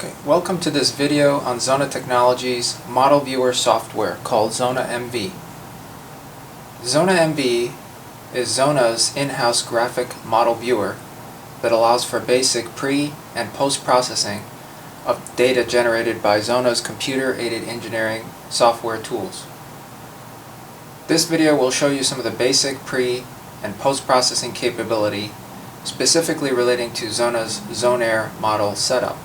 Okay, welcome to this video on Zona Technologies model viewer software called ZONA-MV. ZONA-MV is Zona's in-house graphic model viewer that allows for basic pre- and post-processing of data generated by Zona's computer-aided engineering software tools. This video will show you some of the basic pre- and post-processing capability specifically relating to Zona's ZONAIR model setup.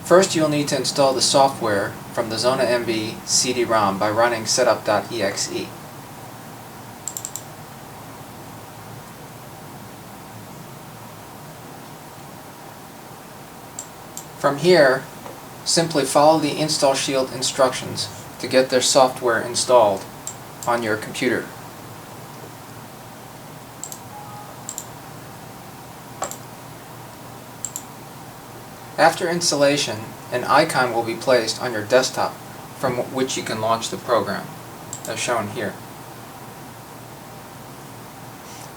First, you'll need to install the software from the ZONA-MV CD-ROM by running setup.exe. From here, simply follow the install shield instructions to get their software installed on your computer. After installation, an icon will be placed on your desktop from which you can launch the program, as shown here.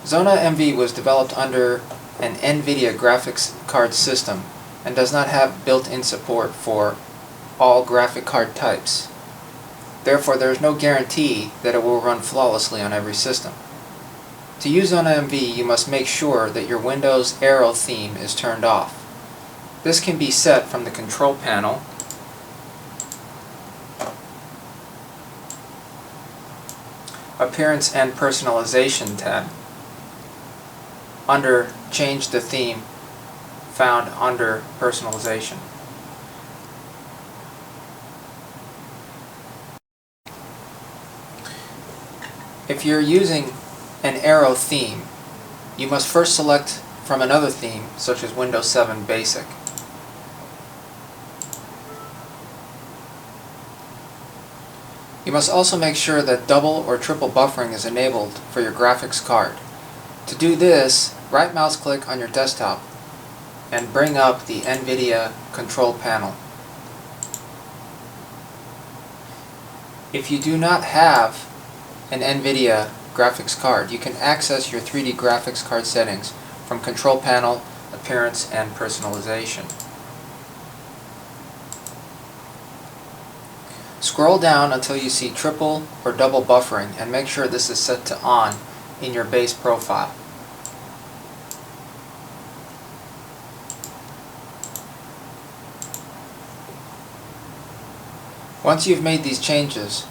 ZONA-MV was developed under an NVIDIA graphics card system and does not have built-in support for all graphic card types. Therefore, there is no guarantee that it will run flawlessly on every system. To use ZONA-MV, you must make sure that your Windows Aero theme is turned off. This can be set from the control panel Appearance and Personalization tab under Change the Theme found under Personalization. If you're using an Aero theme, you must first select from another theme such as Windows 7 Basic. You must also make sure that double or triple buffering is enabled for your graphics card. To do this, right mouse click on your desktop and bring up the NVIDIA control panel. If you do not have an NVIDIA graphics card, you can access your 3D graphics card settings from Control Panel, Appearance and Personalization. Scroll down until you see triple or double buffering and make sure this is set to on in your base profile. Once you've made these changes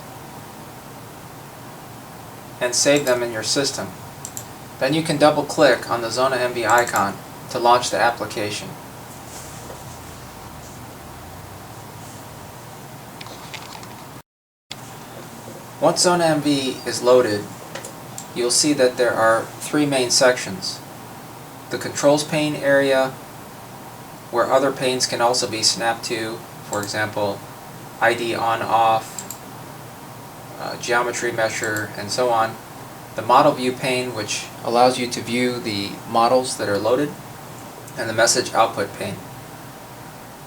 and save them in your system, then you can double click on the ZONA-MV icon to launch the application. Once ZONA-MV is loaded, you'll see that there are three main sections. The controls pane area, where other panes can also be snapped to, for example, ID on-off, geometry measure, and so on. The model view pane, which allows you to view the models that are loaded, and the message output pane.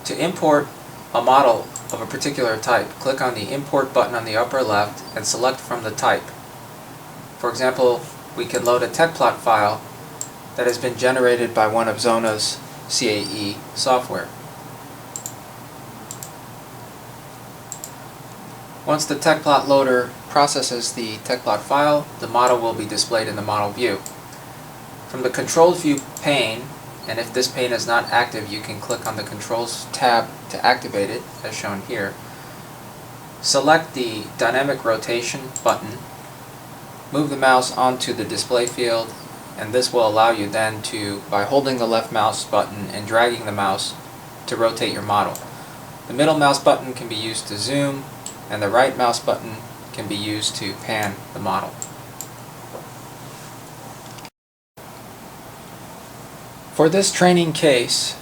To import a model of a particular type, click on the Import button on the upper left and select from the type. For example, we can load a TechPlot file that has been generated by one of Zona's CAE software. Once the TechPlot loader processes the TechPlot file, the model will be displayed in the model view. From the Controls View pane, and if this pane is not active, you can click on the Controls tab to activate it, as shown here. Select the Dynamic Rotation button, move the mouse onto the display field, and this will allow you then to, by holding the left mouse button and dragging the mouse, to rotate your model. The middle mouse button can be used to zoom, and the right mouse button can be used to pan the model. For this training case,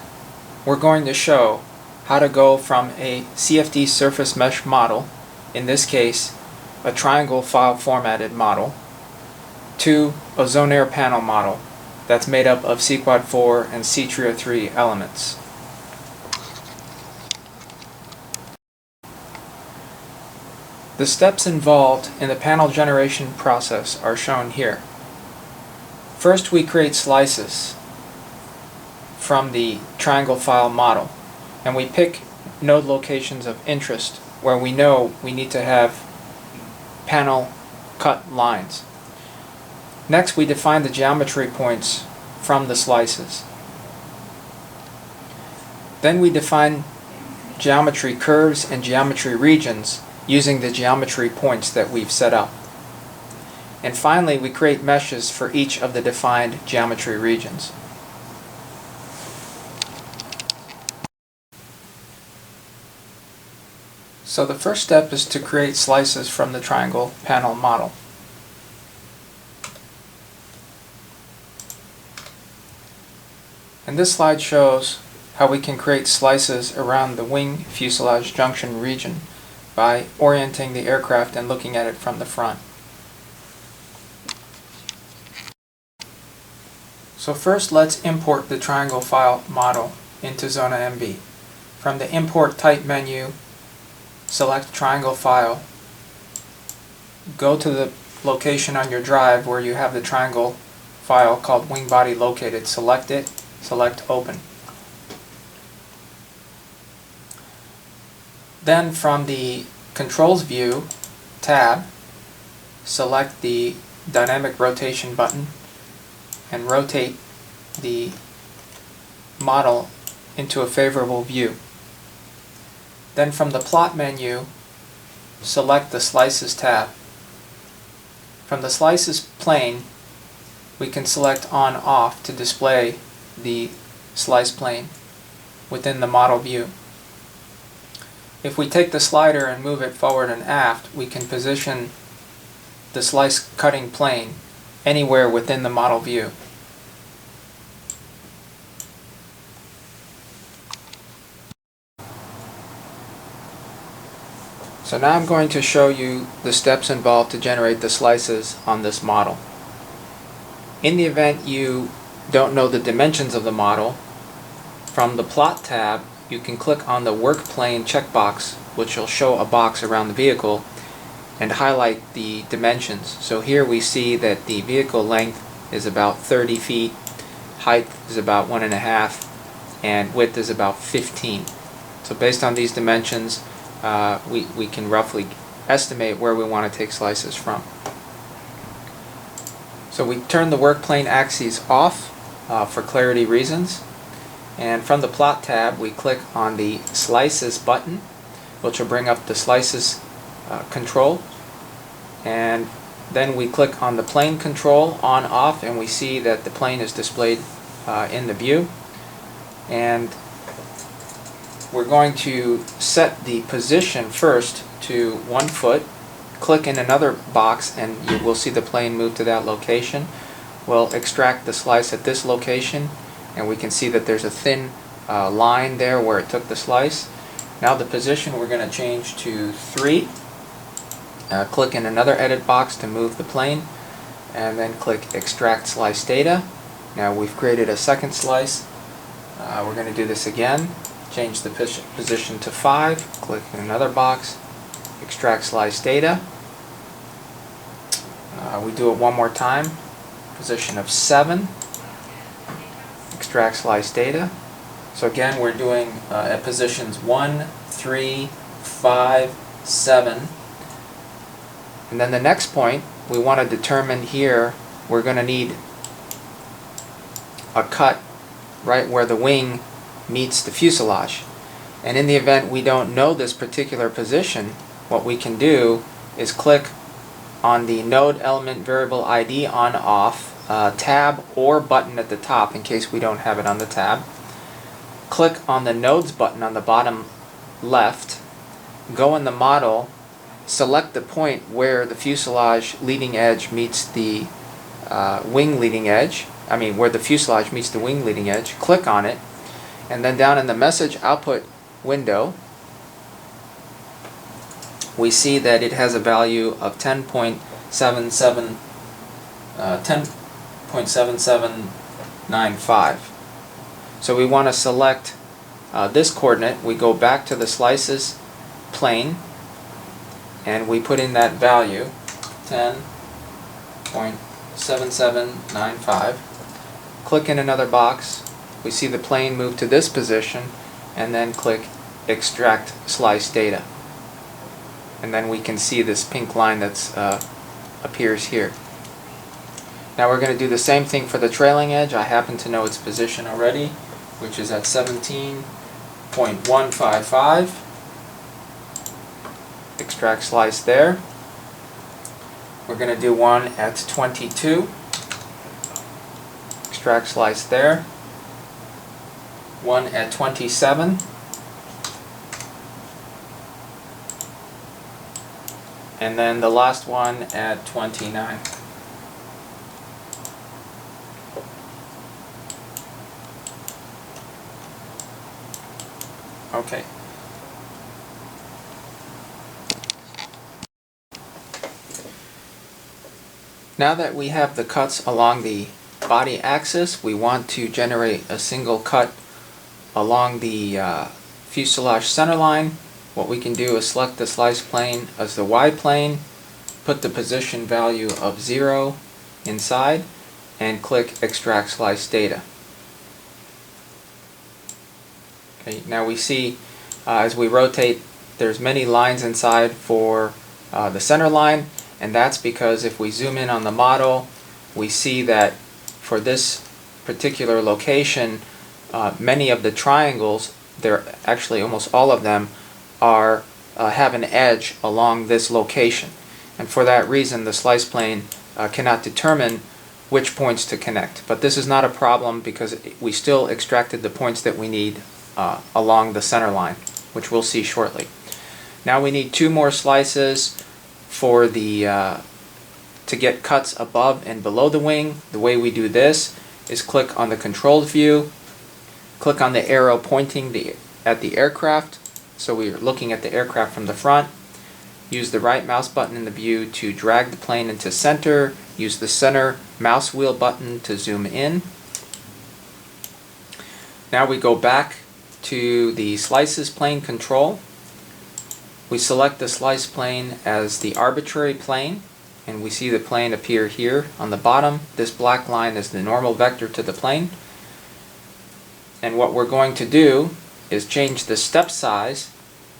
we're going to show how to go from a CFD surface mesh model, in this case a triangle file formatted model, to a ZONAIR panel model that's made up of CQuad 4 and C-Trio 3 elements. The steps involved in the panel generation process are shown here. First, we create slices from the triangle file model, and we pick node locations of interest where we know we need to have panel cut lines. Next, we define the geometry points from the slices. Then we define geometry curves and geometry regions using the geometry points that we've set up. And finally, we create meshes for each of the defined geometry regions. So the first step is to create slices from the triangle panel model. And this slide shows how we can create slices around the wing fuselage junction region by orienting the aircraft and looking at it from the front. So first, let's import the triangle file model into ZONA-MV. From the Import Type menu, select Triangle File. Go to the location on your drive where you have the triangle file called Wing Body located. Select it, select Open. Then from the Controls View tab, select the Dynamic Rotation button and rotate the model into a favorable view. Then from the Plot menu, select the Slices tab. From the Slices plane, we can select On/Off to display the slice plane within the model view. If we take the slider and move it forward and aft, we can position the slice cutting plane anywhere within the model view. So now I'm going to show you the steps involved to generate the slices on this model. In the event you don't know the dimensions of the model, from the Plot tab you can click on the Work Plane checkbox, which will show a box around the vehicle and highlight the dimensions. So here we see that the vehicle length is about 30 feet, height is about 1.5, and width is about 15. So based on these dimensions, we can roughly estimate where we want to take slices from. So we turn the work plane axes off for clarity reasons, and from the Plot tab we click on the Slices button, which will bring up the Slices control, and then we click on the plane control On/Off, and we see that the plane is displayed in the view. And we're going to set the position first to 1 foot, click in another box, and you will see the plane move to that location. We'll extract the slice at this location, and we can see that there's a thin line there where it took the slice. Now the position we're going to change to 3. Click in another edit box to move the plane, and then click Extract Slice Data. Now we've created a second slice. We're going to do this again. Change the position to 5, click in another box, extract slice data. We do it one more time, position of 7, extract slice data. So again, we're doing at positions 1, 3, 5, 7. And then the next point, we want to determine here, we're going to need a cut right where the wing meets the fuselage. And in the event we don't know this particular position, what we can do is click on the Node Element Variable ID On/Off tab or button at the top in case we don't have it on the tab. Click on the Nodes button on the bottom left, go in the model, select the point where the fuselage leading edge meets the wing leading edge, where the fuselage meets the wing leading edge, click on it, and then down in the message output window we see that it has a value of 10.7795. So we want to select this coordinate. We go back to the slices plane and we put in that value 10.7795. Click in another box. We see the plane move to this position, and then click Extract Slice Data. And then we can see this pink line that's appears here. Now we're going to do the same thing for the trailing edge. I happen to know its position already, which is at 17.155. Extract slice there. We're going to do one at 22. Extract slice there. One at 27. And then the last one at 29. Okay. Now that we have the cuts along the body axis, we want to generate a single cut along the fuselage centerline. What we can do is select the slice plane as the Y plane, put the position value of 0 inside, and click Extract Slice Data. Okay, now we see as we rotate there's many lines inside for the center line, and that's because if we zoom in on the model, we see that for this particular location, many of the triangles, actually almost all of them, are have an edge along this location, and for that reason the slice plane cannot determine which points to connect. But this is not a problem because we still extracted the points that we need along the center line, which we'll see shortly. Now we need 2 more slices for the to get cuts above and below the wing. The way we do this is click on the controlled view, click on the arrow pointing at the aircraft, so we are looking at the aircraft from the front. Use the right mouse button in the view to drag the plane into center. Use the center mouse wheel button to zoom in. Now we go back to the slices plane control. We select the slice plane as the arbitrary plane, and we see the plane appear here on the bottom. This black line is the normal vector to the plane. And what we're going to do is change the step size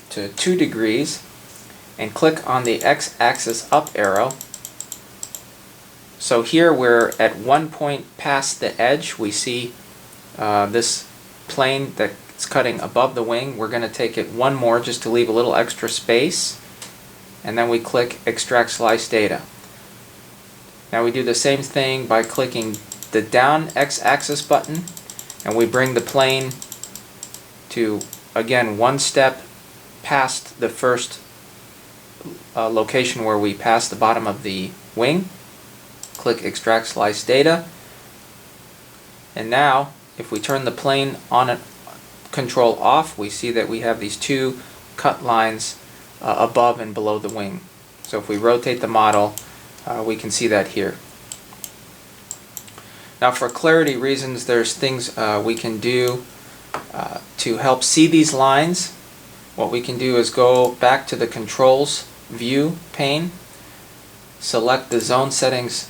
to 2 degrees and click on the x-axis up arrow. So here we're at 1 point past the edge. We see this plane that's cutting above the wing. We're going to take it 1 more just to leave a little extra space, and then we click Extract Slice Data. Now we do the same thing by clicking the down x-axis button, and we bring the plane to, again, 1 step past the first location where we pass the bottom of the wing. Click Extract Slice Data, and now if we turn the plane on and control off, we see that we have these 2 cut lines above and below the wing. So if we rotate the model, we can see that here. Now for clarity reasons, there's things we can do to help see these lines. What we can do is go back to the controls view pane, select the zone settings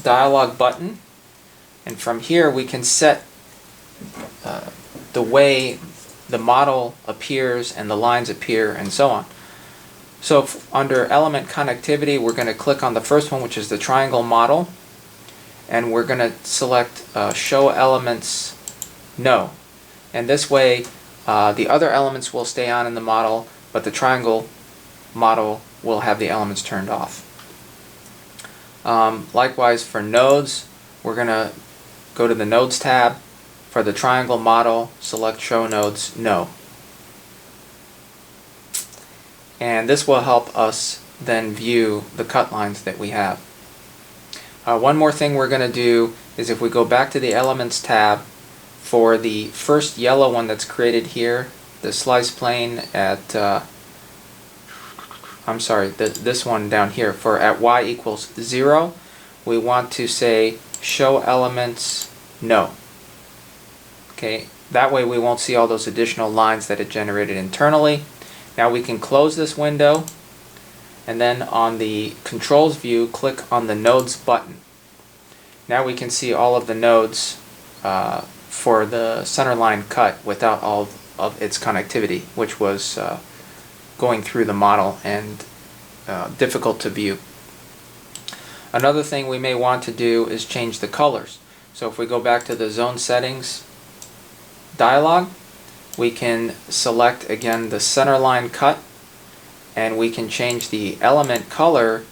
dialog button, and from here we can set the way the model appears and the lines appear and so on. So under element connectivity, we're going to click on the first one, which is the triangle model, and we're going to select show elements no, and this way the other elements will stay on in the model, but the triangle model will have the elements turned off. Likewise for nodes, we're going to go to the Nodes tab. For the triangle model, select Show Nodes No. And this will help us then view the cut lines that we have. One more thing we're going to do is if we go back to the Elements tab, for the first yellow one that's created here, the slice plane at, this one down here, for at y equals 0, we want to say Show Elements No. Okay, that way we won't see all those additional lines that it generated internally. Now we can close this window, and then on the controls view, click on the nodes button. Now we can see all of the nodes for the center line cut without all of its connectivity, which was going through the model and difficult to view. Another thing we may want to do is change the colors. So if we go back to the zone settings dialog, we can select again the center line cut, and we can change the element color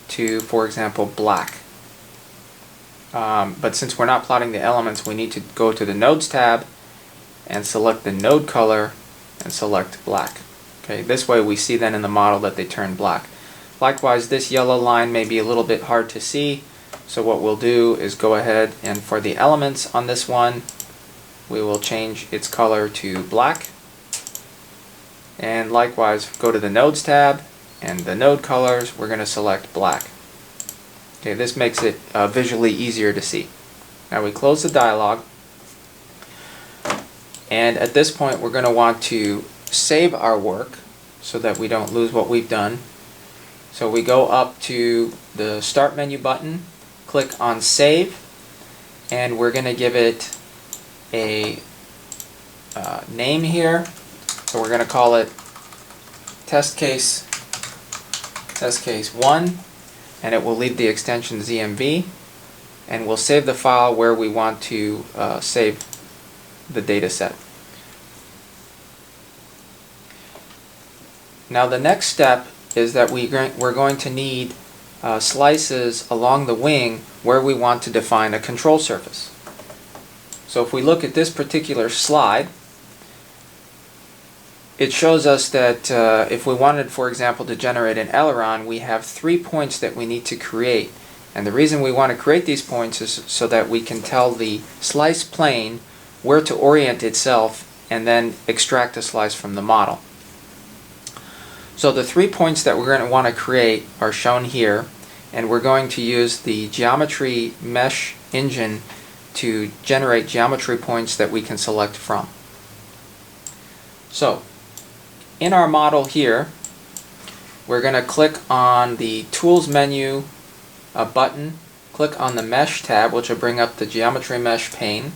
to, for example, black. But since we're not plotting the elements, we need to go to the Nodes tab and select the node color and select black. Okay, this way we see then in the model that they turn black. Likewise, this yellow line may be a little bit hard to see, so what we'll do is go ahead and for the elements on this one, we will change its color to black. And likewise, go to the Nodes tab, and the node colors, we're going to select black. Okay, this makes it visually easier to see. Now we close the dialog, and at this point we're going to want to save our work so that we don't lose what we've done. So we go up to the Start menu button, click on Save, and we're going to give it a name here. So we're going to call it test case 1, and it will leave the extension ZONA-MV, and we'll save the file where we want to save the data set. Now the next step is that we're going to need slices along the wing where we want to define a control surface. So if we look at this particular slide, it shows us that if we wanted, for example, to generate an aileron, we have 3 points that we need to create. And the reason we want to create these points is so that we can tell the slice plane where to orient itself and then extract a slice from the model. So the 3 points that we're going to want to create are shown here, and we're going to use the geometry mesh engine to generate geometry points that we can select from. So in our model here, we're going to click on the Tools menu button, click on the Mesh tab, which will bring up the Geometry Mesh pane.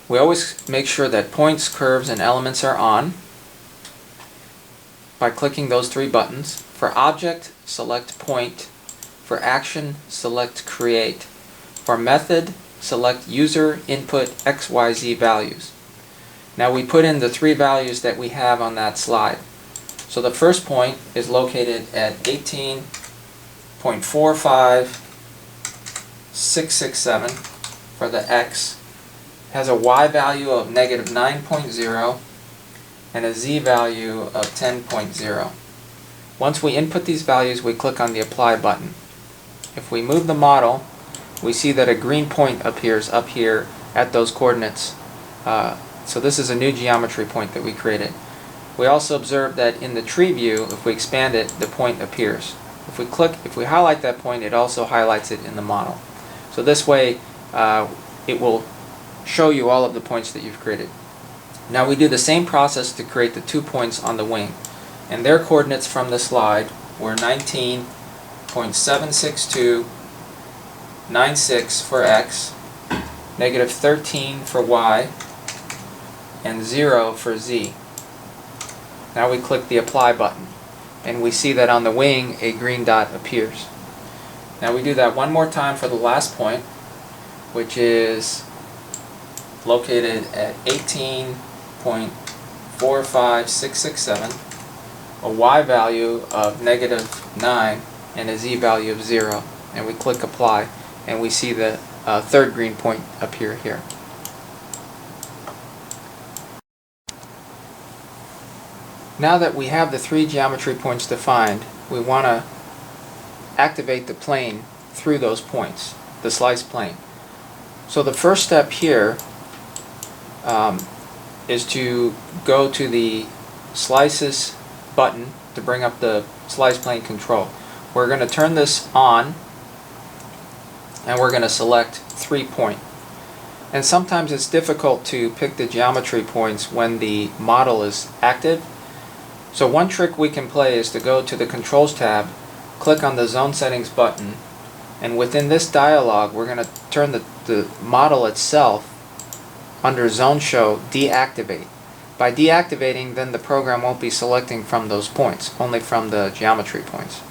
We always make sure that points, curves, and elements are on by clicking those 3 buttons. For Object, select Point. For Action, select Create. For Method, select User Input XYZ values. Now we put in the 3 values that we have on that slide. So the first point is located at 18.45667 for the X. It has a Y value of -9.0 and a Z value of 10.0. Once we input these values, we click on the Apply button. If we move the model, we see that a green point appears up here at those coordinates. So this is a new geometry point that we created. We also observe that in the tree view, if we expand it, the point appears. If we highlight that point, it also highlights it in the model. So this way, it will show you all of the points that you've created. Now we do the same process to create the 2 points on the wing. And their coordinates from the slide were 19.76296 for X, -13 for Y, and 0 for Z. Now we click the Apply button, and we see that on the wing a green dot appears. Now we do that one more time for the last point, which is located at 18.45667, a Y value of -9, and a Z value of 0. And we click Apply, and we see the third green point appear here. Now that we have the 3 geometry points defined, we want to activate the plane through those points, the slice plane. So the first step here is to go to the Slices button to bring up the slice plane control. We're going to turn this on, and we're going to select 3 point. And sometimes it's difficult to pick the geometry points when the model is active. So one trick we can play is to go to the Controls tab, click on the Zone Settings button, and within this dialog we're going to turn the model itself under Zone Show, deactivate. By deactivating, then the program won't be selecting from those points, only from the geometry points.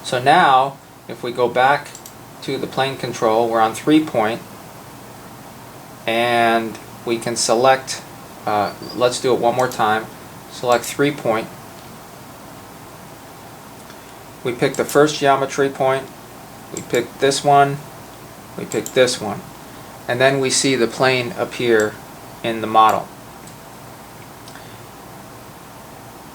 So now, if we go back to the plane control, we're on 3-point, and we can select, let's do it one more time, select 3-point. We pick the first geometry point, we pick this one, we pick this one, and then we see the plane appear in the model.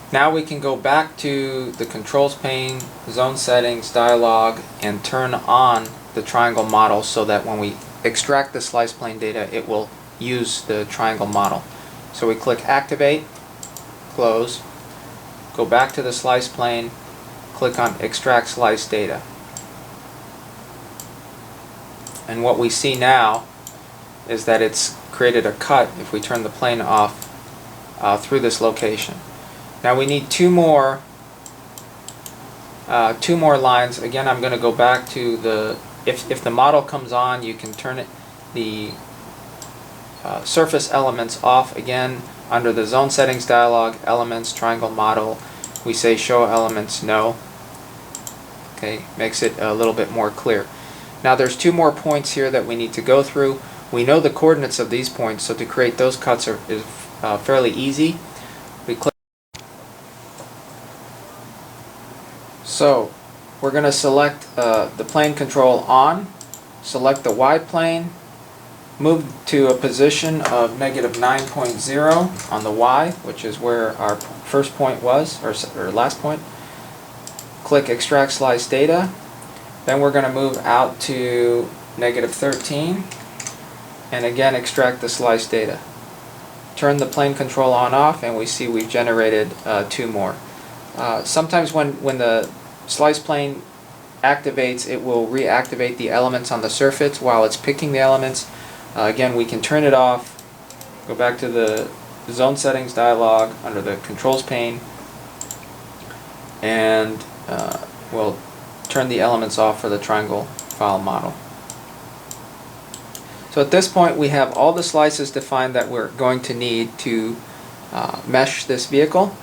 Now we can go back to the controls pane, zone settings, dialog, and turn on the triangle model so that when we extract the slice plane data, it will use the triangle model. So we click activate, close, go back to the slice plane, click on extract slice data. And what we see now is that it's created a cut if we turn the plane off through this location. Now we need two more lines. Again, I'm going to go back to the, if the model comes on, you can turn it, the surface elements off again under the zone settings dialog, elements, triangle model. We say show elements no. Okay, makes it a little bit more clear. Now there's two more points here that we need to go through. We know the coordinates of these points, so to create those cuts is fairly easy. We click. So we're going to select the plane control on, select the Y plane, move to a position of -9.0 on the Y, which is where our first point was, or last point. Click extract slice data. Then we're going to move out to -13 and again extract the slice data. Turn the plane control on off and we see we've generated two more. Sometimes when the slice plane activates, it will reactivate the elements on the surface while it's picking the elements. Again, we can turn it off, go back to the zone settings dialog under the controls pane, and we'll turn the elements off for the triangle file model. So at this point we have all the slices defined that we're going to need to mesh this vehicle.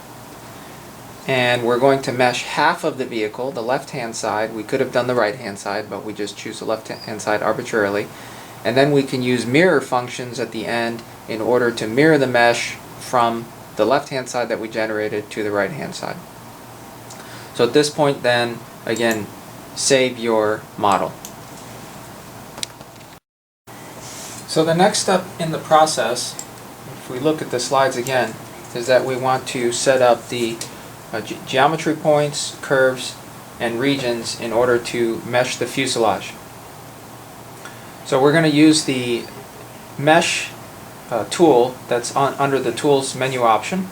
And we're going to mesh half of the vehicle, the left-hand side. We could have done the right-hand side, but we just choose the left-hand side arbitrarily. And then we can use mirror functions at the end in order to mirror the mesh from the left-hand side that we generated to the right-hand side. So at this point then, again, save your model. So the next step in the process, if we look at the slides again, is that we want to set up the geometry points, curves, and regions in order to mesh the fuselage. So we're going to use the mesh tool that's under the tools menu option,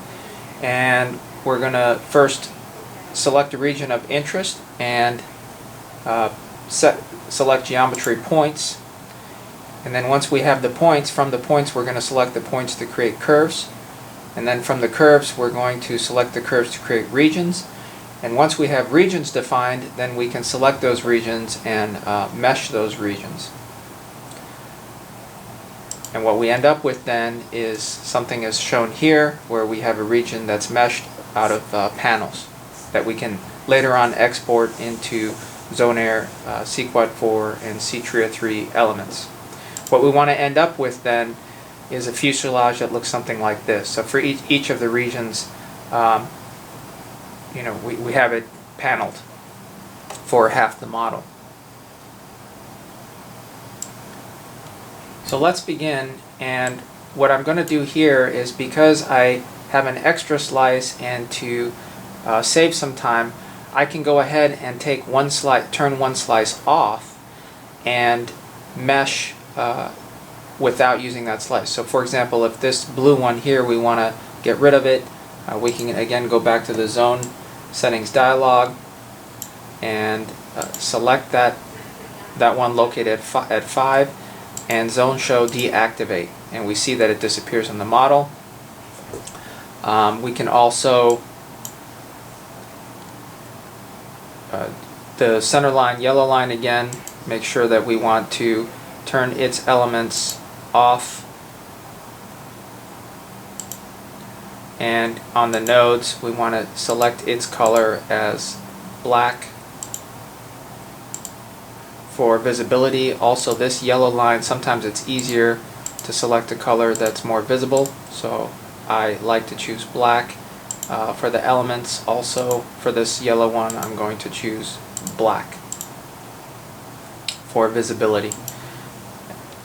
and we're going to first select a region of interest and select geometry points. And then once we have the points, from the points we're going to select the points to create curves. And then from the curves we're going to select the curves to create regions. And once we have regions defined, then we can select those regions and mesh those regions. And what we end up with then is something as shown here, where we have a region that's meshed out of panels that we can later on export into ZONAIR, CQuad 4, and CTRIA 3 elements. What we want to end up with then is a fuselage that looks something like this. So for each of the regions, we have it paneled for half the model. So let's begin, and what I'm going to do here is, because I have an extra slice and to save some time, I can go ahead and take one slice, turn one slice off and mesh without using that slice. So for example, if this blue one here, we want to get rid of it, we can again go back to the zone settings dialog and select that one located at 5 and zone show deactivate, and we see that it disappears in the model. We can also the center line, yellow line again, make sure that we want to turn its elements off and on the nodes we want to select its color as black for visibility. Also, this yellow line, sometimes it's easier to select a color that's more visible, so I like to choose black. For the elements, also for this yellow one, I'm going to choose black for visibility.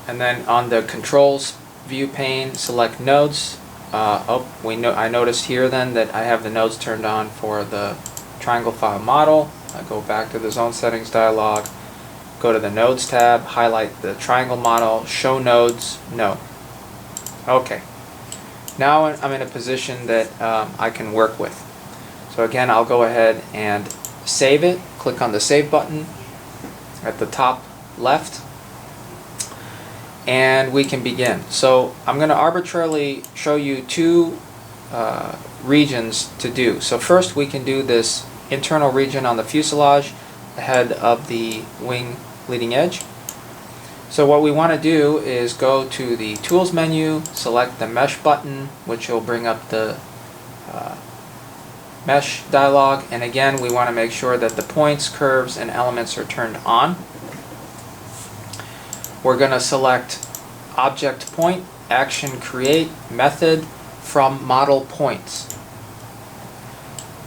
And then on the controls view pane, select nodes. I noticed here then that I have the nodes turned on for the triangle file model. I go back to the zone settings dialog, go to the nodes tab, highlight the triangle model, show nodes, no. Okay. Now I'm in a position that I can work with. So again, I'll go ahead and save it. Click on the Save button at the top left, and we can begin. So I'm going to arbitrarily show you two regions to do. So first we can do this internal region on the fuselage ahead of the wing leading edge. So what we want to do is go to the Tools menu, select the Mesh button, which will bring up the Mesh dialog, and again we want to make sure that the points, curves, and elements are turned on. We're going to select Object Point, Action Create, Method from Model Points.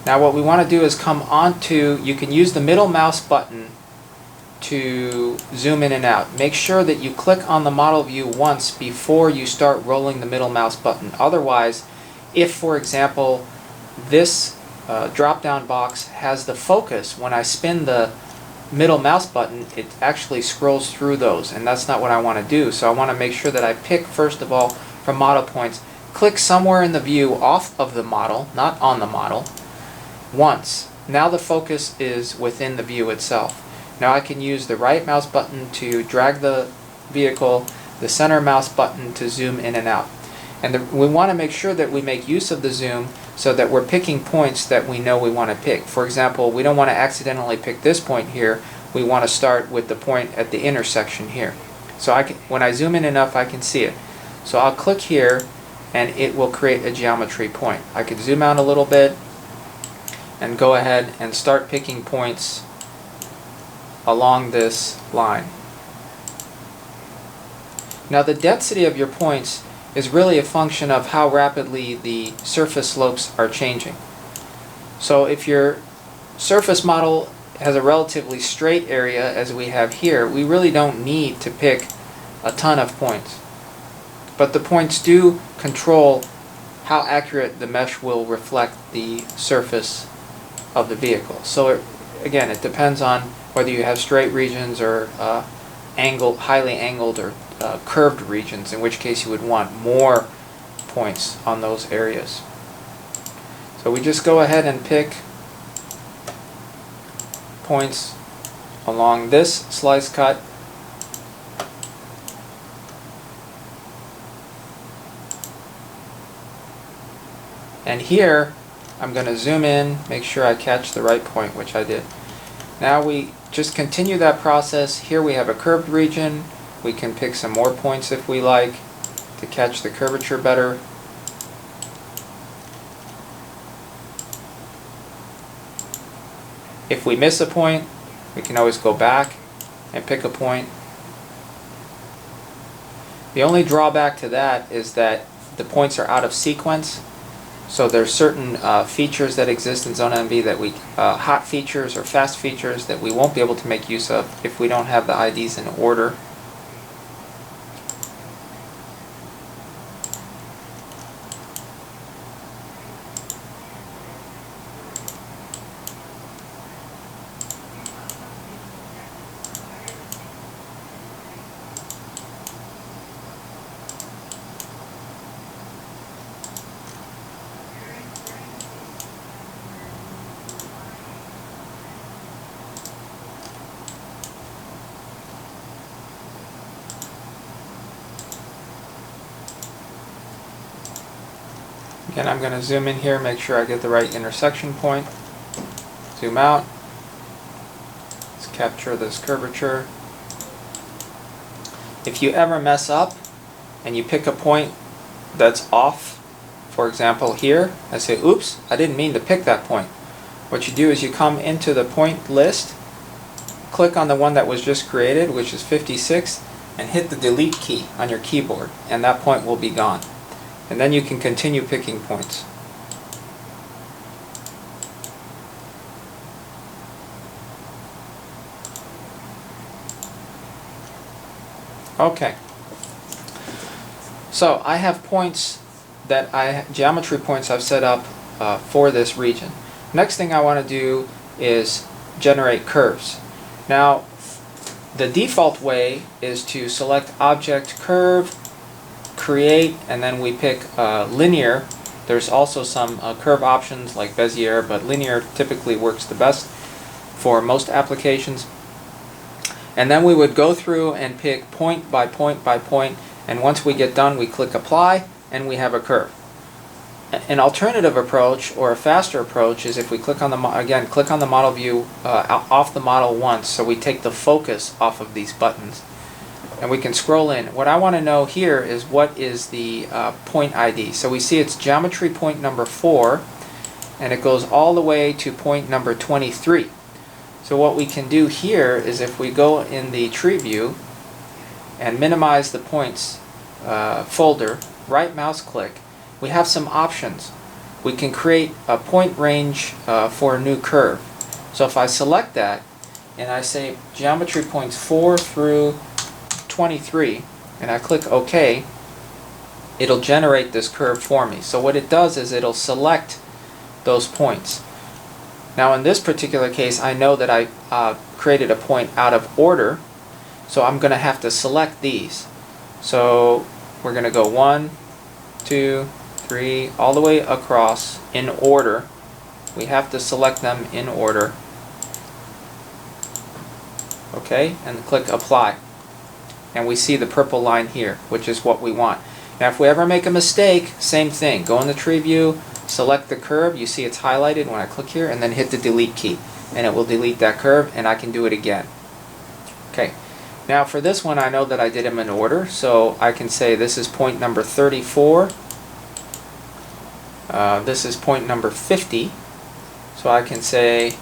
Now what we want to do is come onto, you can use the middle mouse button to zoom in and out. Make sure that you click on the model view once before you start rolling the middle mouse button. Otherwise, if for example this drop down box has the focus, when I spin the middle mouse button it actually scrolls through those, and that's not what I want to do. So I want to make sure that I pick first of all from model points, click somewhere in the view off of the model, not on the model, once. Now the focus is within the view itself. Now I can use the right mouse button to drag the vehicle, the center mouse button to zoom in and out. And we want to make sure that we make use of the zoom so that we're picking points that we know we want to pick. For example, we don't want to accidentally pick this point here. We want to start with the point at the intersection here. So when I zoom in enough, I can see it. So I'll click here and it will create a geometry point. I could zoom out a little bit and go ahead and start picking points along this line. Now the density of your points is really a function of how rapidly the surface slopes are changing. So if your surface model has a relatively straight area as we have here, we really don't need to pick a ton of points. But the points do control how accurate the mesh will reflect the surface of the vehicle. So again, it depends on whether you have straight regions or highly angled or curved regions, in which case you would want more points on those areas. So we just go ahead and pick points along this slice cut. And here I'm going to zoom in, make sure I catch the right point, which I did. Now we just continue that process. Here we have a curved region. We can pick some more points if we like to catch the curvature better. If we miss a point, we can always go back and pick a point. The only drawback to that is that the points are out of sequence. So there's certain features that exist in ZONA-MV that hot features or fast features that we won't be able to make use of if we don't have the IDs in order. Again, I'm going to zoom in here, make sure I get the right intersection point. Zoom out. Let's capture this curvature. If you ever mess up and you pick a point that's off for example here, I say, oops, I didn't mean to pick that point. What you do is you come into the point list, click on the one that was just created, which is 56, and hit the delete key on your keyboard, and that point will be gone. And then you can continue picking points. Okay. So I have points that geometry points I've set up for this region. Next thing I want to do is generate curves. Now, the default way is to select Object, Curve, Create, and then we pick Linear. There's also some curve options like Bezier, but Linear typically works the best for most applications. And then we would go through and pick point by point by point, and once we get done we click Apply and we have a curve. An alternative approach, or a faster approach, is if we click on the click on the model view off the model once, so we take the focus off of these buttons, and we can scroll in. What I want to know here is what is the point ID. So we see it's geometry point number 4, and it goes all the way to point number 23. So what we can do here is, if we go in the tree view and minimize the points folder, right mouse click, we have some options. We can create a point range for a new curve. So if I select that and I say geometry points 4 through 23 and I click OK, it'll generate this curve for me. So what it does is it'll select those points. Now in this particular case, I know that I created a point out of order, so I'm going to have to select these. So we're going to go 1, 2, 3, all the way across in order. We have to select them in order. Okay, and click Apply. And we see the purple line here, which is what we want. Now if we ever make a mistake, same thing. Go in the tree view, select the curve, you see it's highlighted when I click here, and then hit the delete key. And it will delete that curve, and I can do it again. Okay, now for this one I know that I did them in order, so I can say this is point number 34. This is point number 50. So I can say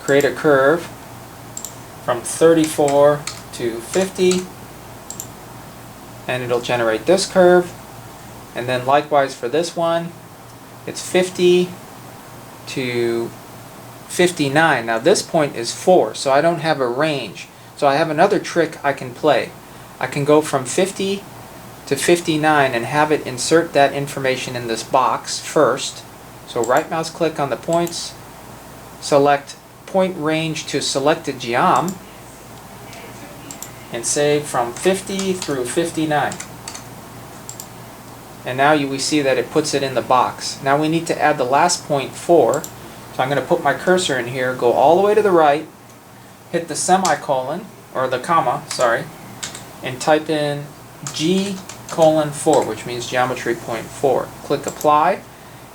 create a curve from 34 to 50, and it'll generate this curve. And then likewise for this one, it's 50 to 59. Now this point is 4, so I don't have a range. So I have another trick I can play. I can go from 50 to 59 and have it insert that information in this box first. So right mouse click on the points, select point range to selected geom, and say from 50 through 59. And now we see that it puts it in the box. Now we need to add the last point 4. So I'm going to put my cursor in here, go all the way to the right, hit the semicolon, or the comma, sorry, and type in G:4, which means geometry point 4. Click Apply,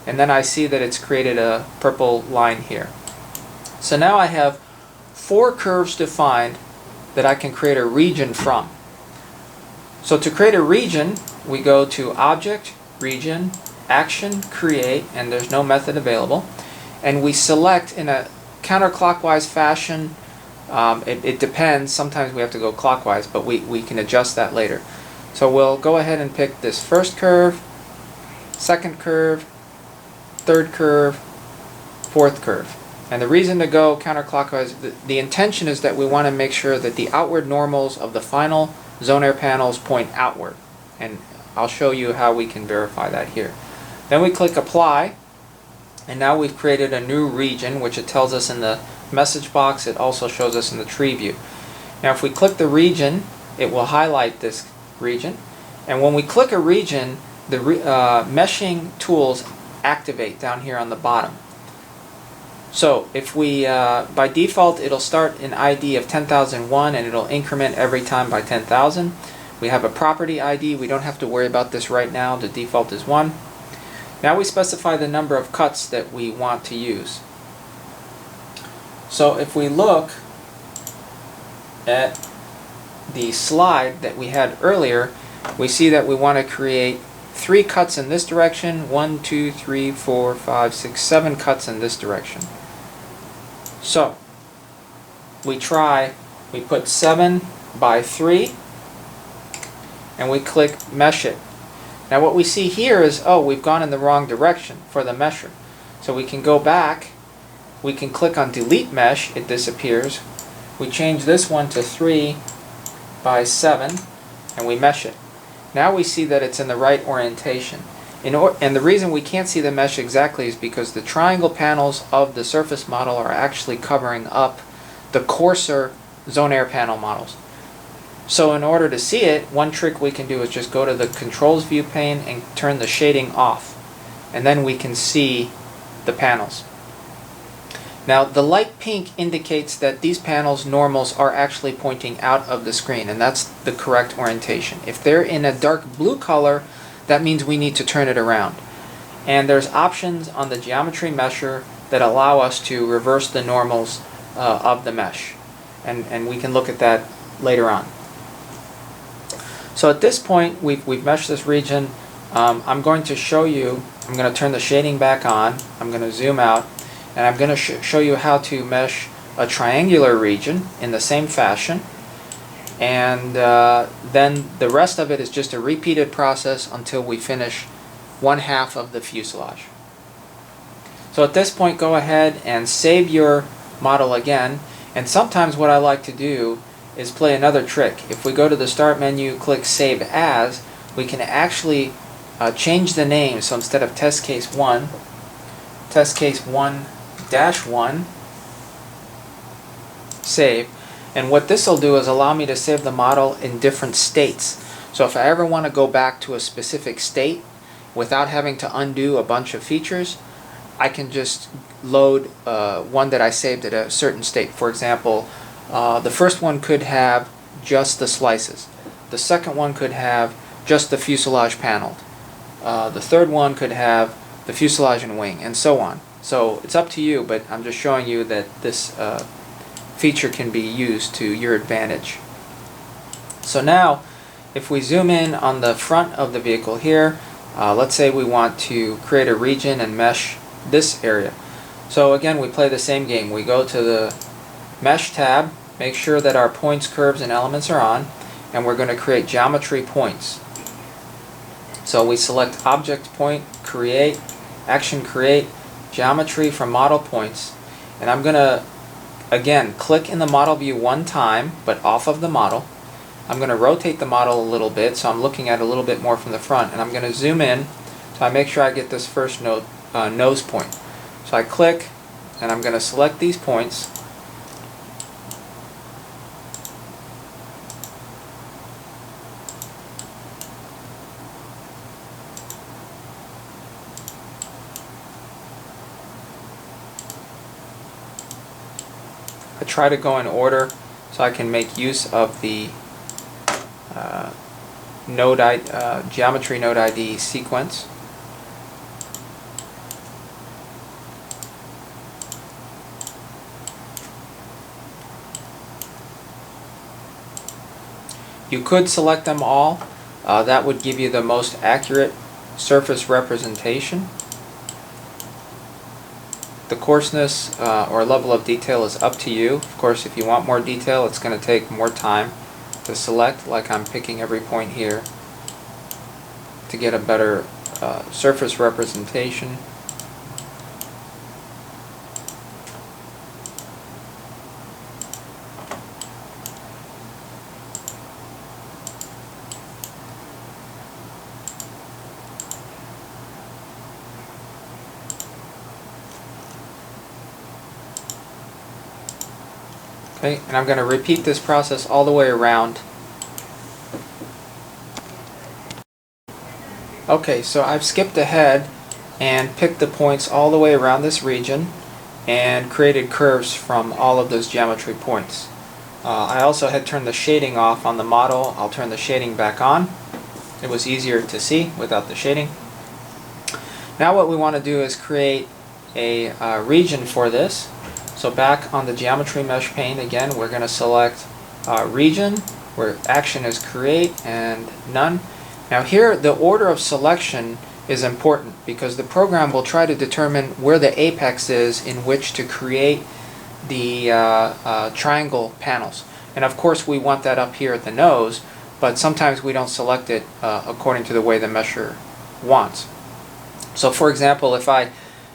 and then I see that it's created a purple line here. So now I have 4 curves defined that I can create a region from. So to create a region, we go to Object, Region, Action, Create, and there's no method available. And we select in a counterclockwise fashion. It depends. Sometimes we have to go clockwise, but we can adjust that later. So we'll go ahead and pick this first curve, second curve, third curve, fourth curve. And the reason to go counterclockwise, the intention is that we want to make sure that the outward normals of the final ZONAIR panels point outward. And I'll show you how we can verify that here. Then we click Apply, and now we've created a new region, which it tells us in the message box. It also shows us in the tree view. Now if we click the region, it will highlight this region. And when we click a region, the meshing tools activate down here on the bottom. So if we, by default, it'll start an ID of 10,001 and it'll increment every time by 10,000. We have a property ID. We don't have to worry about this right now. The default is 1. Now we specify the number of cuts that we want to use. So if we look at the slide that we had earlier, we see that we want to create 3 cuts in this direction, 1, 2, 3, 4, 5, 6, 7 cuts in this direction. So we put 7 by 3 and we click mesh it. Now what we see here is, oh, we've gone in the wrong direction for the mesher. So we can go back, we can click on delete mesh, it disappears. We change this one to 3 by 7 and we mesh it. Now we see that it's in the right orientation. And the reason we can't see the mesh exactly is because the triangle panels of the surface model are actually covering up the coarser ZONAIR panel models. So in order to see it, one trick we can do is just go to the controls view pane and turn the shading off. And then we can see the panels. Now the light pink indicates that these panels normals are actually pointing out of the screen, and that's the correct orientation. If they're in a dark blue color, that means we need to turn it around. And there's options on the geometry mesher that allow us to reverse the normals of the mesh. And we can look at that later on. So at this point, we've meshed this region. I'm going to show you, I'm going to turn the shading back on, I'm going to zoom out, and I'm going to show you how to mesh a triangular region in the same fashion. And then the rest of it is just a repeated process until we finish 1/2 of the fuselage. So at this point, go ahead and save your model again. And sometimes what I like to do is play another trick. If we go to the start menu, click Save As, we can actually change the name. So instead of test case 1, test case 1-1, save. And what this will do is allow me to save the model in different states. So if I ever want to go back to a specific state without having to undo a bunch of features, I can just load one that I saved at a certain state. For example, the first one could have just the slices. The second one could have just the fuselage paneled. The third one could have the fuselage and wing, and so on. So it's up to you, but I'm just showing you that this feature can be used to your advantage. So now, if we zoom in on the front of the vehicle here, let's say we want to create a region and mesh this area. So again, we play the same game. We go to the Mesh tab, make sure that our points, curves, and elements are on, and we're going to create geometry points. So we select Object Point, Create, Action Create, Geometry from Model Points, and I'm going to again click in the model view one time, but off of the model. I'm going to rotate the model a little bit, so I'm looking at it a little bit more from the front, and I'm going to zoom in so I make sure I get this first nose point. So I click, and I'm going to select these points. I try to go in order so I can make use of the geometry node ID sequence. You could select them all. That would give you the most accurate surface representation. The coarseness or level of detail is up to you. Of course, if you want more detail, it's going to take more time to select, like I'm picking every point here to get a better surface representation. Okay, and I'm going to repeat this process all the way around. Okay, so I've skipped ahead and picked the points all the way around this region and created curves from all of those geometry points. I also had turned the shading off on the model. I'll turn the shading back on. It was easier to see without the shading. Now what we want to do is create a region for this. So back on the geometry mesh pane again, we're going to select region, where action is create and none, Now here the order of selection is important because the program will try to determine where the apex is in which to create the triangle panels. And of course we want that up here at the nose, but sometimes we don't select it according to the way the mesher wants. So for example, if I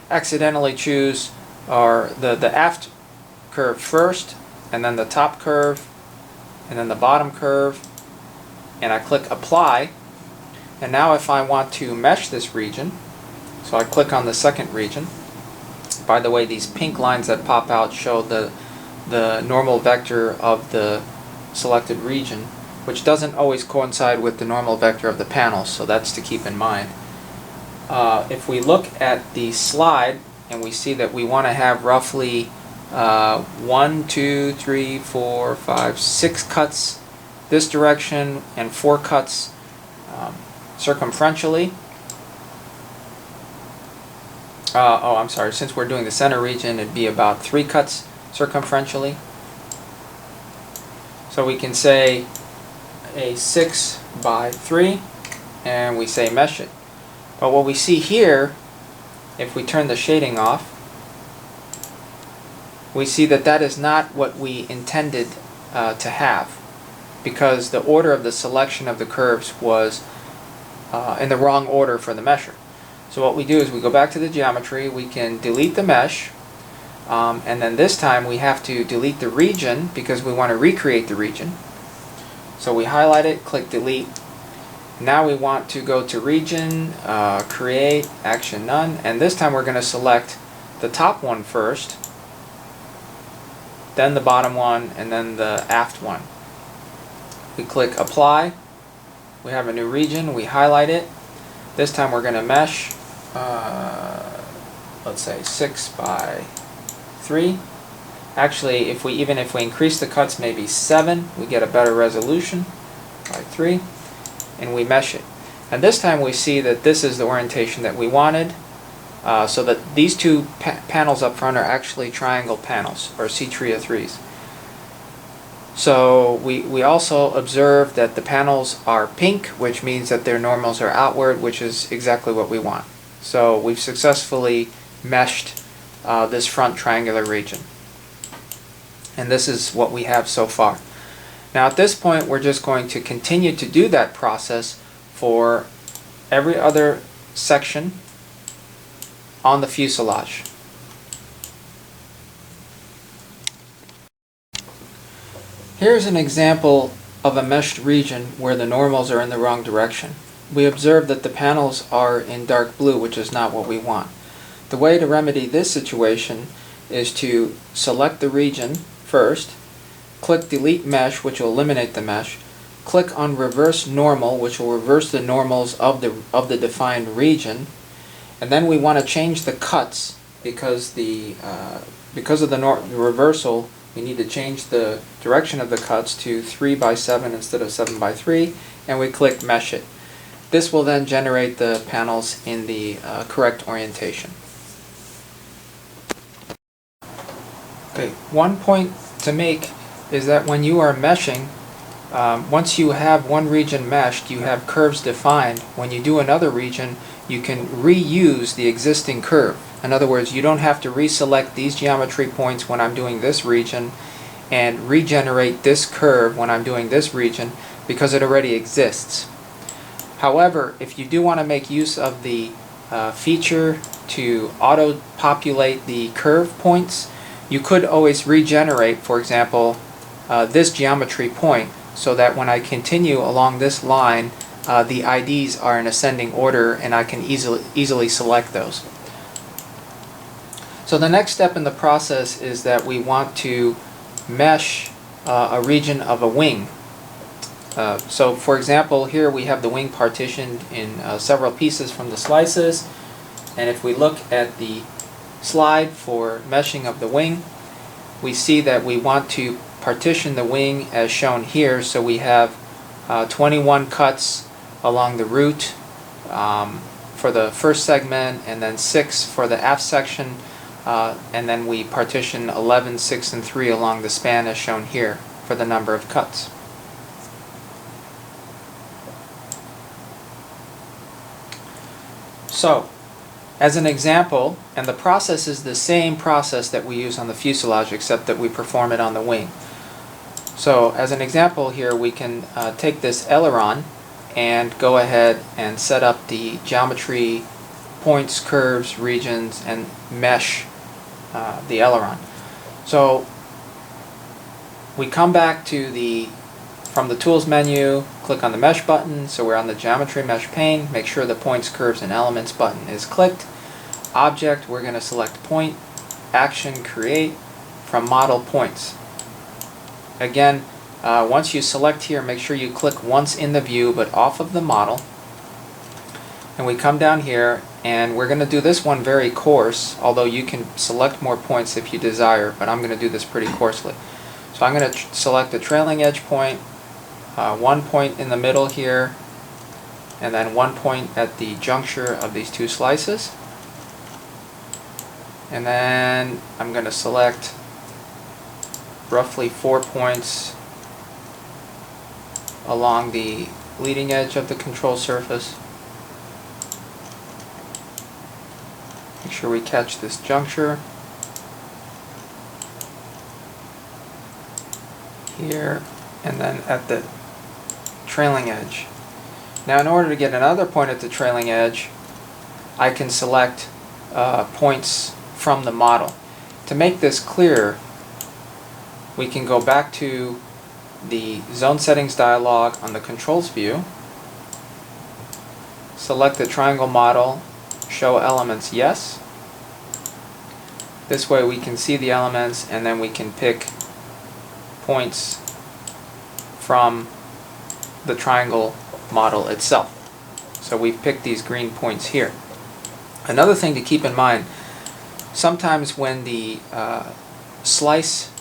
accidentally choose the aft curve first, and then the top curve, and then the bottom curve, and I click apply, and now if I want to mesh this region, so I click on the second region. By the way, these pink lines that pop out show the normal vector of the selected region, which doesn't always coincide with the normal vector of the panel, so that's to keep in mind. If we look at the slide and we see that we want to have roughly 1, 2, 3, 4, 5, 6 cuts this direction and 4 cuts circumferentially. Oh, I'm sorry, since we're doing the center region, it'd be about 3 cuts circumferentially. So we can say a 6 by 3, and we say mesh it. But what we see here, if we turn the shading off, we see that that is not what we intended to have, because the order of the selection of the curves was in the wrong order for the mesher. So what we do is we go back to the geometry, we can delete the mesh, and then this time we have to delete the region because we want to recreate the region. So we highlight it, click delete. Now we want to go to region, create, action none, and this time we're going to select the top one first, then the bottom one, and then the aft one. We click apply, we have a new region, we highlight it. This time we're going to mesh, let's say 6 by 3. Actually, even if we increase the cuts maybe 7, we get a better resolution, by 3, and we mesh it. And this time we see that this is the orientation that we wanted, so that these two panels up front are actually triangle panels, or C-tria 3s. So we also observe that the panels are pink, which means that their normals are outward, which is exactly what we want. So we've successfully meshed this front triangular region. And this is what we have so far. Now at this point we're just going to continue to do that process for every other section on the fuselage. Here's an example of a meshed region where the normals are in the wrong direction. We observe that the panels are in dark blue, which is not what we want. The way to remedy this situation is to select the region first, click delete mesh, which will eliminate the mesh, click on reverse normal, which will reverse the normals of the defined region, and then we want to change the cuts because of the reversal. We need to change the direction of the cuts to 3 by 7 instead of 7 by 3, and we click mesh it. This will then generate the panels in the correct orientation. Okay, one point to make is that when you are meshing, once you have one region meshed, you have curves defined. When you do another region, you can reuse the existing curve. In other words, you don't have to reselect these geometry points when I'm doing this region and regenerate this curve when I'm doing this region because it already exists. However, if you do want to make use of the feature to auto-populate the curve points, you could always regenerate, for example, this geometry point so that when I continue along this line, the IDs are in ascending order and I can easily select those. So the next step in the process is that we want to mesh a region of a wing. So for example, here we have the wing partitioned in several pieces from the slices, and if we look at the slide for meshing of the wing, we see that we want to partition the wing as shown here, so we have 21 cuts along the root for the first segment, and then 6 for the aft section, and then we partition 11, 6, and 3 along the span as shown here for the number of cuts. So, as an example, and the process is the same process that we use on the fuselage, except that we perform it on the wing. So, as an example here, we can take this aileron and go ahead and set up the geometry, points, curves, regions, and mesh the aileron. So, we come back to from the Tools menu, click on the Mesh button, so we're on the Geometry Mesh pane, make sure the Points, Curves, and Elements button is clicked. Object, we're going to select Point, Action, Create, from Model Points. Again, once you select here, make sure you click once in the view, but off of the model. And we come down here, and we're going to do this one very coarse, although you can select more points if you desire, but I'm going to do this pretty coarsely. So I'm going to select the trailing edge point, 1 point in the middle here, and then 1 point at the juncture of these two slices. And then I'm going to select roughly 4 points along the leading edge of the control surface. Make sure we catch this juncture here, and then at the trailing edge. Now, in order to get another point at the trailing edge, I can select points from the model. To make this clearer, we can go back to the Zone Settings dialog on the Controls view, select the triangle model, Show Elements Yes. This way we can see the elements, and then we can pick points from the triangle model itself. So we've picked these green points here. Another thing to keep in mind, sometimes when the slice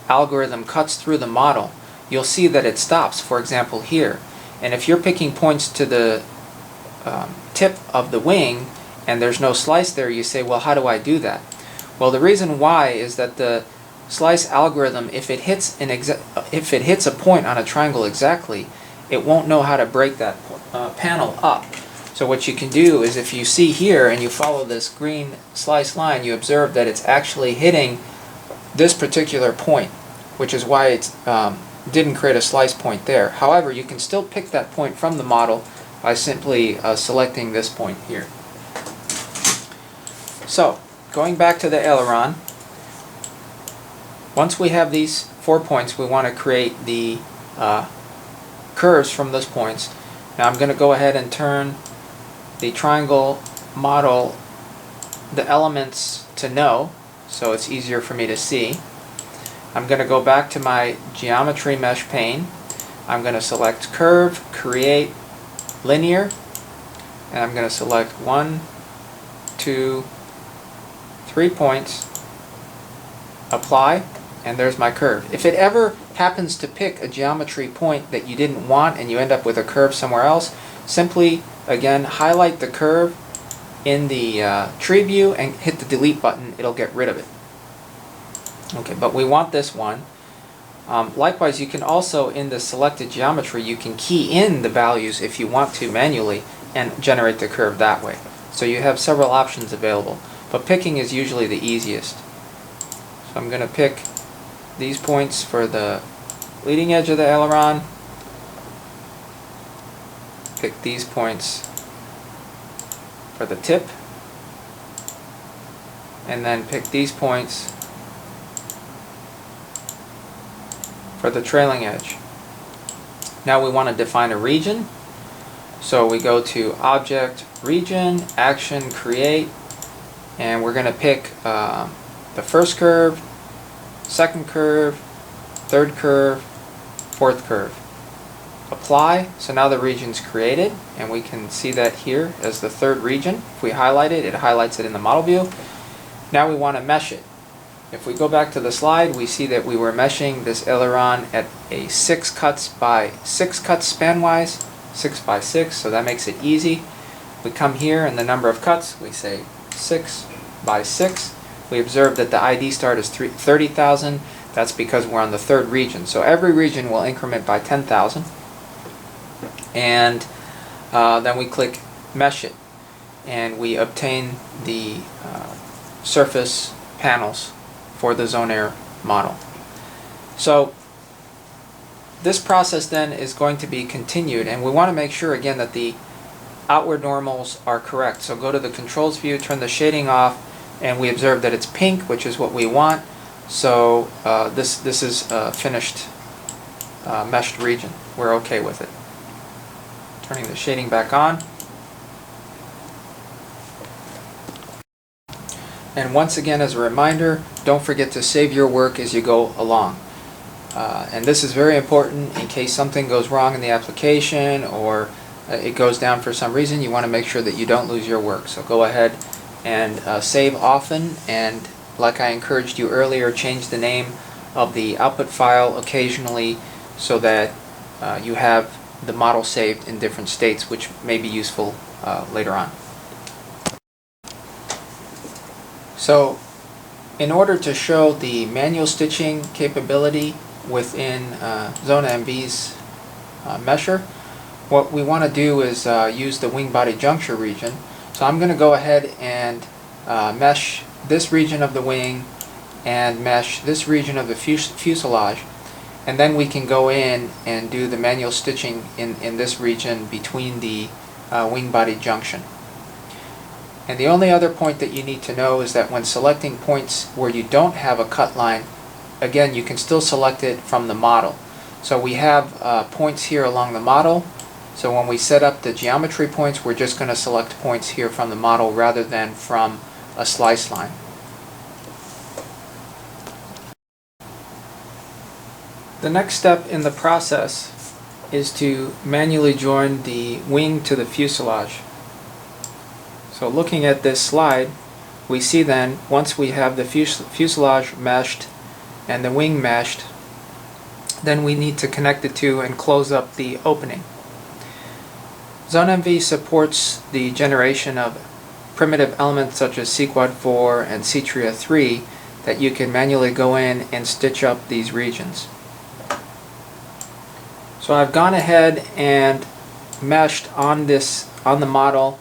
algorithm cuts through the model, you'll see that it stops, for example here. And if you're picking points to the tip of the wing and there's no slice there, you say, well, how do I do that? Well, the reason why is that the slice algorithm, if it hits a point on a triangle exactly, it won't know how to break that panel up. So what you can do is, if you see here and you follow this green slice line, you observe that it's actually hitting this particular point, which is why it didn't create a slice point there. However, you can still pick that point from the model by simply selecting this point here. So, going back to the aileron, once we have these 4 points, we want to create the curves from those points. Now I'm going to go ahead and turn the triangle model, the elements to no, so it's easier for me to see. I'm going to go back to my Geometry Mesh pane. I'm going to select Curve, Create, Linear, and I'm going to select 1, 2, 3 points, Apply, and there's my curve. If it ever happens to pick a geometry point that you didn't want and you end up with a curve somewhere else, simply, again, highlight the curve in the tree view and hit the delete button. It'll get rid of it. Okay, but we want this one. Likewise, you can also, in the selected geometry, you can key in the values if you want to manually and generate the curve that way. So you have several options available, but picking is usually the easiest. So I'm going to pick these points for the leading edge of the aileron, pick these points for the tip, and then pick these points for the trailing edge. Now we want to define a region, so we go to Object, Region, Action, Create, and we're going to pick the first curve, second curve, third curve, fourth curve. Apply, so now the region's created, and we can see that here as the third region. If we highlight it, it highlights it in the model view. Now we want to mesh it. If we go back to the slide, we see that we were meshing this aileron at a 6 cuts by 6 cuts span-wise, 6 by 6, so that makes it easy. We come here and the number of cuts, we say 6 by 6. We observe that the ID start is 30,000. That's because we're on the third region. So every region will increment by 10,000. And then we click Mesh it. and we obtain the surface panels for the ZONAIR model. So this process then is going to be continued, and we want to make sure again that the outward normals are correct. So go to the controls view, turn the shading off, and we observe that it's pink, which is what we want. So this is a finished meshed region. We're okay with it. Turning the shading back on. And once again, as a reminder, don't forget to save your work as you go along. And this is very important in case something goes wrong in the application or it goes down for some reason. You want to make sure that you don't lose your work. So go ahead and save often, and like I encouraged you earlier, change the name of the output file occasionally so that you have the model saved in different states, which may be useful later on. So in order to show the manual stitching capability within ZONA-MV's mesher, what we want to do is use the wing body juncture region. So I'm going to go ahead and mesh this region of the wing and mesh this region of the fuselage, and then we can go in and do the manual stitching in this region between the wing body junction. And the only other point that you need to know is that when selecting points where you don't have a cut line, again, you can still select it from the model. So we have points here along the model. So when we set up the geometry points, we're just going to select points here from the model rather than from a slice line. The next step in the process is to manually join the wing to the fuselage. So looking at this slide, we see then once we have the fuselage meshed and the wing meshed, then we need to connect the two and close up the opening. ZONA-MV supports the generation of primitive elements such as C-Quad 4 and C-Tria 3 that you can manually go in and stitch up these regions. So I've gone ahead and meshed on the model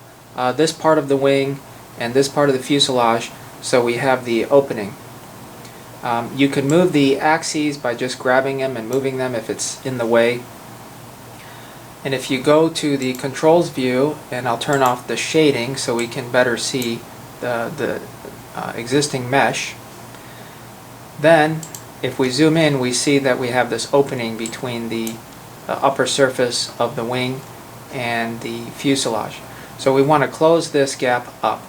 this part of the wing and this part of the fuselage, so we have the opening. You can move the axes by just grabbing them and moving them if it's in the way. And if you go to the controls view, and I'll turn off the shading so we can better see the existing mesh, then if we zoom in, we see that we have this opening between the upper surface of the wing and the fuselage. So we want to close this gap up.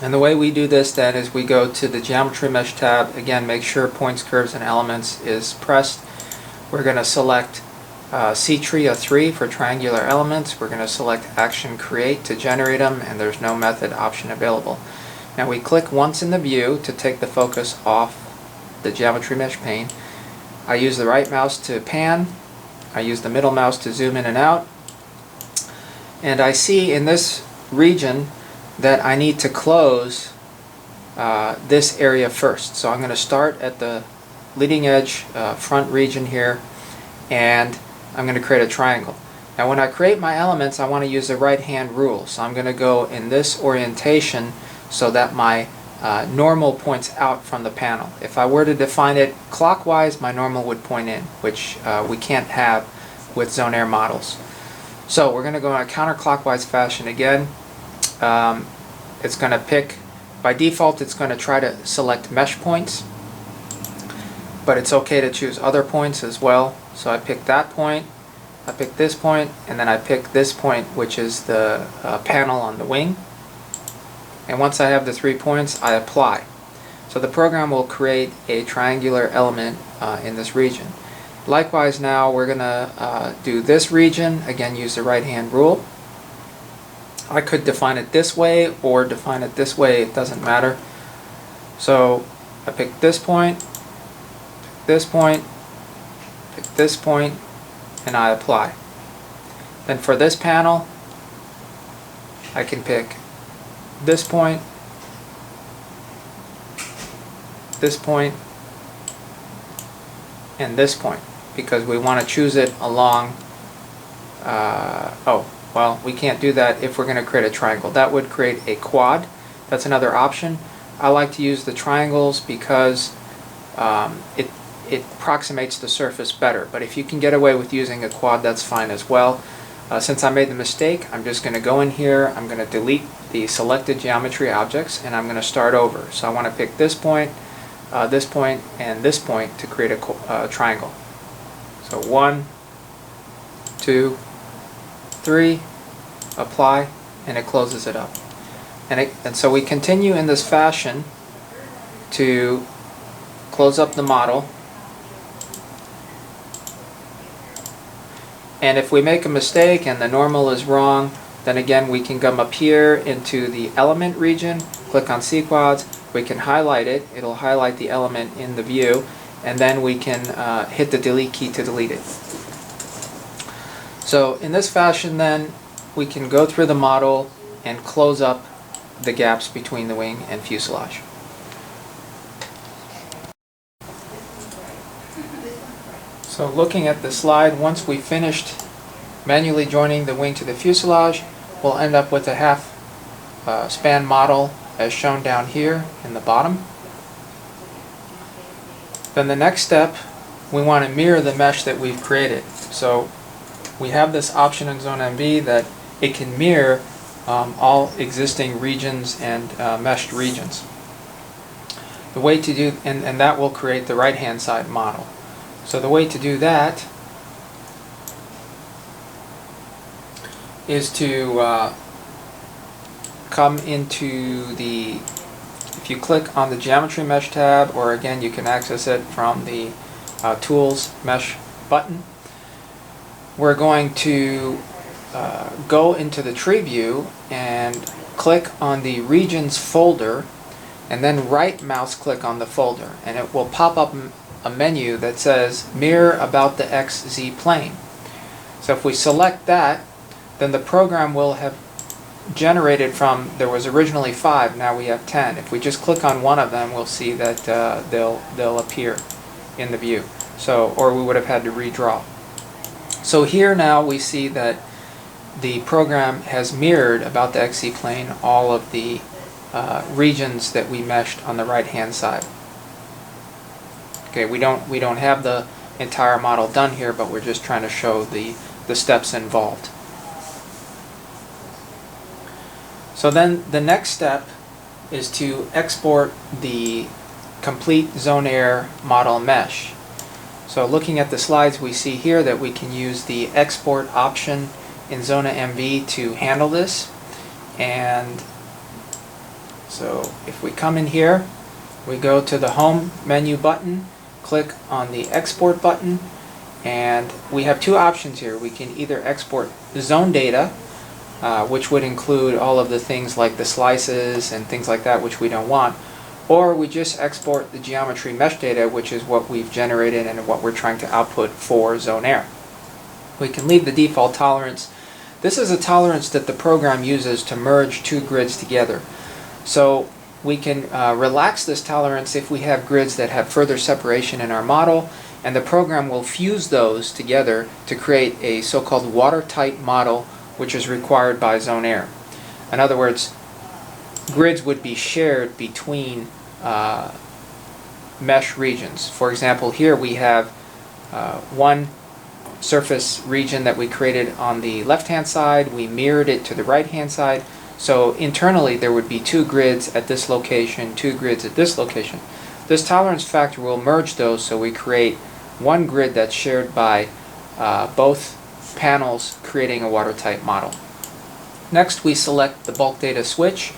And the way we do this then is we go to the Geometry Mesh tab. Again, make sure Points, Curves, and Elements is pressed. We're going to select C-Tria 3 for triangular elements. We're going to select Action Create to generate them, and there's no method option available. Now we click once in the view to take the focus off the Geometry Mesh pane. I use the right mouse to pan. I use the middle mouse to zoom in and out. And I see in this region that I need to close this area first. So I'm going to start at the leading edge front region here, and I'm going to create a triangle. Now when I create my elements, I want to use the right hand rule. So I'm going to go in this orientation so that my normal points out from the panel. If I were to define it clockwise, my normal would point in, which we can't have with ZONAIR models. So we're going to go in a counterclockwise fashion again. It's going to pick, by default it's going to try to select mesh points, but it's okay to choose other points as well. So I pick that point, I pick this point, and then I pick this point, which is the panel on the wing. And once I have the 3 points, I apply. So the program will create a triangular element in this region. Likewise, now we're going to do this region, again use the right hand rule. I could define it this way or define it this way, it doesn't matter. So I pick this point, pick this point, and I apply. Then for this panel, I can pick this point, and this point, because we want to choose it along Well, we can't do that if we're going to create a triangle. That would create a quad. That's another option. I like to use the triangles because it approximates the surface better. But if you can get away with using a quad, that's fine as well. Since I made the mistake, I'm just going to go in here, I'm going to delete the selected geometry objects, and I'm going to start over. So I want to pick this point, and this point to create a triangle. So 1, 2, 3, apply, and it closes it up. And so we continue in this fashion to close up the model. And if we make a mistake and the normal is wrong, then again we can come up here into the element region, click on sequads, we can highlight it, it'll highlight the element in the view, and then we can hit the delete key to delete it. So in this fashion then, we can go through the model and close up the gaps between the wing and fuselage. So looking at the slide, once we finished manually joining the wing to the fuselage, we'll end up with a half span model as shown down here in the bottom. Then the next step, we want to mirror the mesh that we've created. So we have this option in ZONA-MV that it can mirror all existing regions and meshed regions. The way to do, and that will create the right hand side model. So the way to do that is to come into the, if you click on the Geometry Mesh tab, or again you can access it from the Tools Mesh button, we're going to go into the tree view and click on the Regions folder, and then right mouse click on the folder, and it will pop up a menu that says Mirror About the XZ Plane. So if we select that, then the program will have generated from, there was originally 5, now we have 10. If we just click on one of them, we'll see that they'll appear in the view. So, or we would have had to redraw. So here now we see that the program has mirrored about the XZ plane all of the regions that we meshed on the right hand side. Okay, we don't have the entire model done here, but we're just trying to show the steps involved. So then the next step is to export the complete ZONAIR model mesh. So looking at the slides, we see here that we can use the export option in ZONA-MV to handle this. And so if we come in here, we go to the home menu button, click on the export button, and we have two options here. We can either export zone data, which would include all of the things like the slices and things like that, which we don't want, or we just export the geometry mesh data, which is what we've generated and what we're trying to output for ZONAIR. We can leave the default tolerance. This is a tolerance that the program uses to merge two grids together. So we can relax this tolerance if we have grids that have further separation in our model, and the program will fuse those together to create a so-called watertight model, which is required by ZONAIR. In other words, grids would be shared between mesh regions. For example, here we have one surface region that we created on the left-hand side, we mirrored it to the right-hand side. So internally there would be two grids at this location, two grids at this location. This tolerance factor will merge those, so we create one grid that's shared by both panels, creating a watertight model. Next we select the bulk data switch,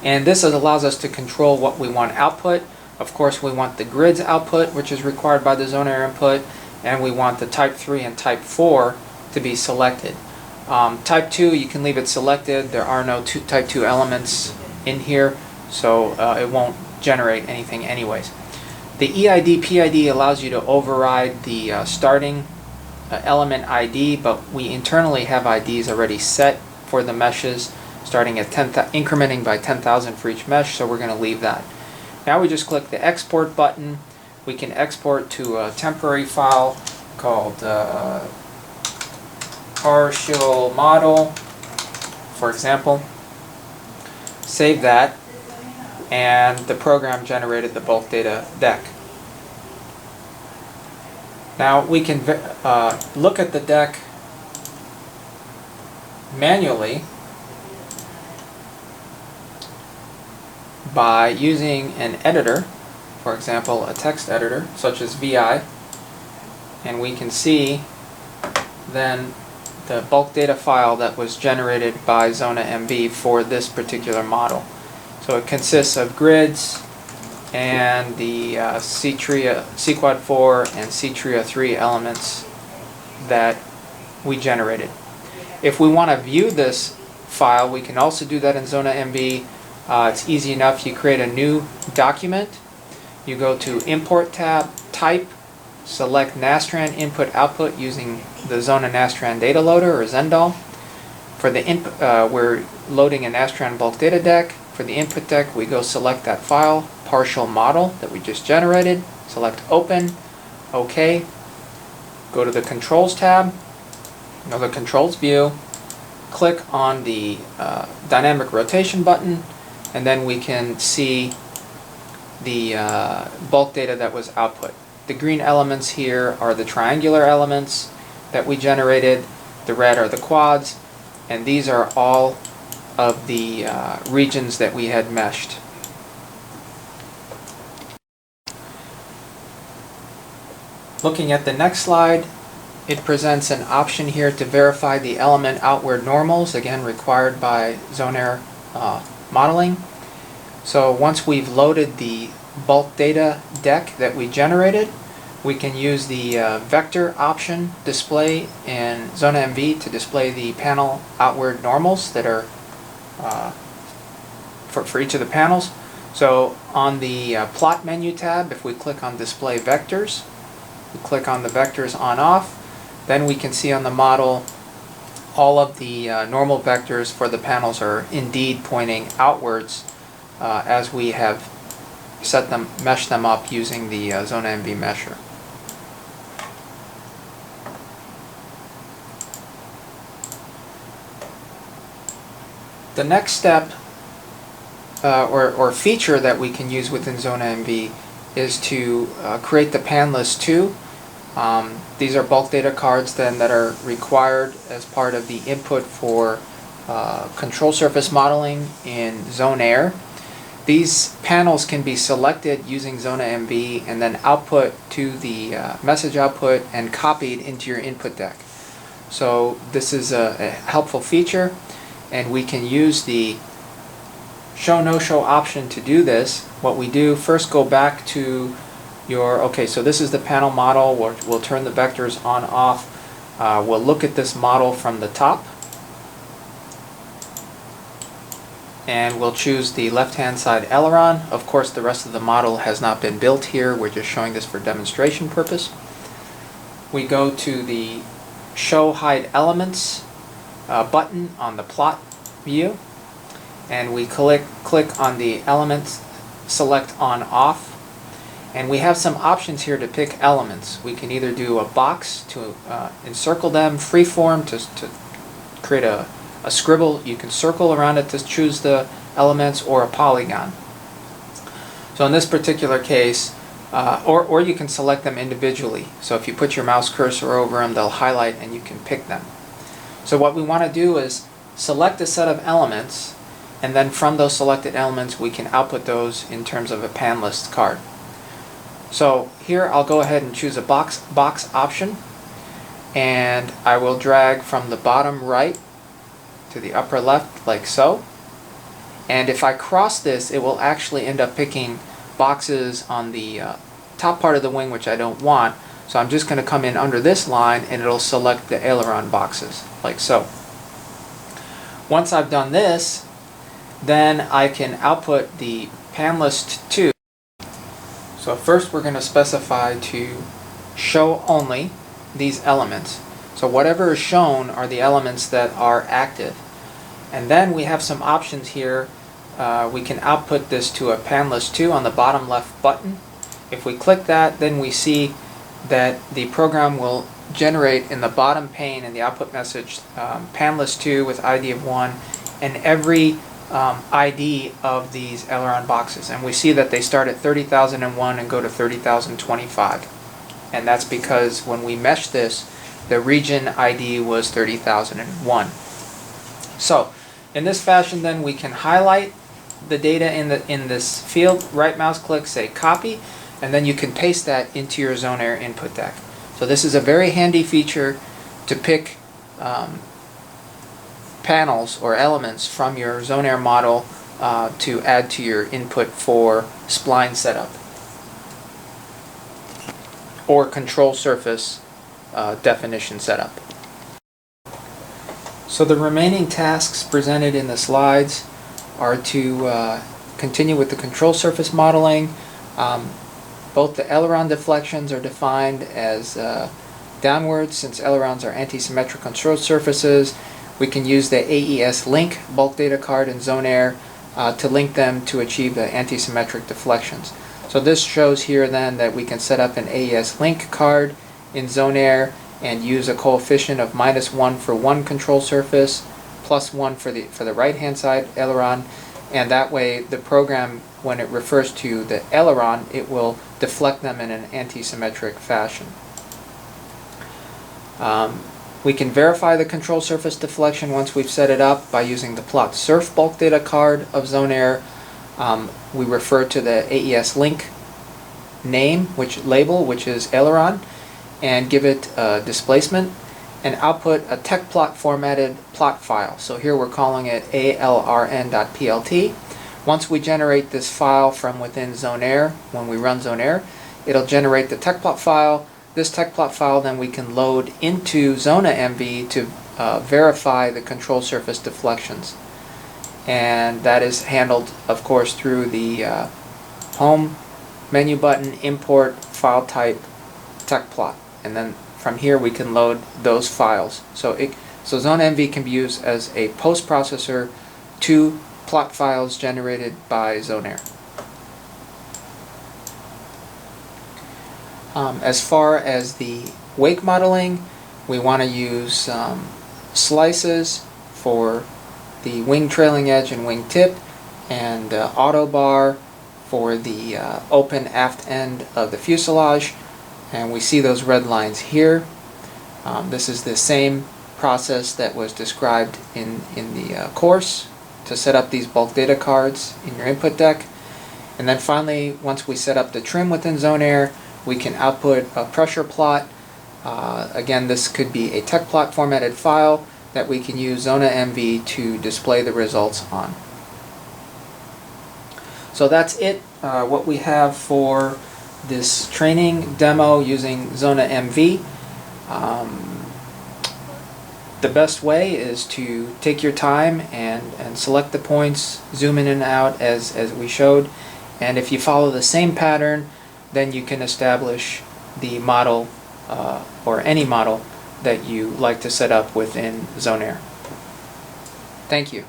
and this allows us to control what we want output. Of course we want the grids output, which is required by the ZONAIR input, and we want the type 3 and type 4 to be selected. Type 2, you can leave it selected. There are no type 2 elements in here, so it won't generate anything anyways. The EID PID allows you to override the starting element ID, but we internally have IDs already set for the meshes, starting at incrementing by 10,000 for each mesh, so we're going to leave that. Now we just click the export button. We can export to a temporary file called partial model, for example. Save that, and the program generated the bulk data deck. Now we can look at the deck manually by using an editor, for example a text editor such as VI, and we can see then the bulk data file that was generated by ZONA-MV for this particular model. So it consists of grids and the C-Quad 4 and C-Tria 3 elements that we generated. If we want to view this file, we can also do that in ZONA-MV. It's easy enough. You create a new document, you go to Import tab, Type, select Nastran Input Output using the Zona Nastran Data Loader or Zendal. For the we're loading a Nastran bulk data deck. For the input deck, we go select that file, partial model that we just generated, select Open, OK, go to the Controls tab, go to the Controls view, click on the Dynamic Rotation button, and then we can see the bulk data that was output. The green elements here are the triangular elements that we generated, the red are the quads, and these are all of the regions that we had meshed. Looking at the next slide, it presents an option here to verify the element outward normals, again required by ZONAIR modeling. So once we've loaded the bulk data deck that we generated, we can use the vector option display in ZONA-MV to display the panel outward normals that are for each of the panels. So on the plot menu tab, if we click on display vectors, we click on the vectors on off, then we can see on the model all of the normal vectors for the panels are indeed pointing outwards as we have meshed them up using the ZONA-MV mesher. The next step or feature that we can use within ZONA-MV is to create the pan list 2. These are bulk data cards then that are required as part of the input for control surface modeling in ZONAIR. These panels can be selected using ZONA-MV and then output to the message output and copied into your input deck. So this is a helpful feature, and we can use the show no show option to do this. What we do, first go back to your, okay, so this is the panel model. We'll turn the vectors on off. We'll look at this model from the top, and we'll choose the left hand side aileron. Of course the rest of the model has not been built here, we're just showing this for demonstration purpose. We go to the show hide elements button on the plot view, and we click on the elements, select on off, and we have some options here to pick elements. We can either do a box to encircle them, freeform to create a scribble, you can circle around it to choose the elements, or a polygon. So in this particular case, or you can select them individually. So if you put your mouse cursor over them, they'll highlight and you can pick them. So what we want to do is select a set of elements, and then from those selected elements we can output those in terms of a pan list card. So here I'll go ahead and choose a box option, and I will drag from the bottom right to the upper left like so. And if I cross this, it will actually end up picking boxes on the top part of the wing, which I don't want. So I'm just going to come in under this line and it'll select the aileron boxes like so. Once I've done this, then I can output the pan list 2. So first we're going to specify to show only these elements. So whatever is shown are the elements that are active. And then we have some options here. We can output this to a pan list 2 on the bottom left button. If we click that, then we see that the program will generate in the bottom pane in the output message pan list 2 with ID of 1 and every ID of these aileron boxes. And we see that they start at 30,001 and go to 30,025. And that's because when we mesh this, the region ID was 30,001. So, in this fashion then we can highlight the data in this field, right mouse click, say copy, and then you can paste that into your ZONAIR input deck. So this is a very handy feature to pick panels or elements from your ZONAIR model to add to your input for spline setup or control surface definition setup. So the remaining tasks presented in the slides are to continue with the control surface modeling. Both the aileron deflections are defined as downwards, since ailerons are anti-symmetric control surfaces. We can use the AES link bulk data card in ZONAIR to link them to achieve the anti-symmetric deflections. So this shows here then that we can set up an AES link card in ZONAIR and use a coefficient of -1 for one control surface, +1 for the right hand side aileron, and that way the program, when it refers to the aileron, it will deflect them in an anti-symmetric fashion. We can verify the control surface deflection once we've set it up by using the plot surf bulk data card of ZONAIR. We refer to the AES link name, label, which is aileron, and give it displacement, and output a tech plot formatted plot file. So here we're calling it alrn.plt. Once we generate this file from within ZONAIR, when we run ZONAIR, it'll generate the tech plot file. This tech plot file then we can load into ZONA-MV to verify the control surface deflections. And that is handled, of course, through the home menu button, import file type tech plot. And then from here we can load those files. So ZONA-MV can be used as a post-processor to plot files generated by ZONAIR. As far as the wake modeling, we want to use slices for the wing trailing edge and wing tip, and auto bar for the open aft end of the fuselage. And we see those red lines here. This is the same process that was described in the course to set up these bulk data cards in your input deck. And then finally, once we set up the trim within ZONAIR, we can output a pressure plot. Again, this could be a tech plot formatted file that we can use ZONA-MV to display the results on. So that's it, what we have for this training demo using ZONA-MV. The best way is to take your time and select the points, zoom in and out as we showed, and if you follow the same pattern, then you can establish the model or any model that you like to set up within ZONAIR. Thank you.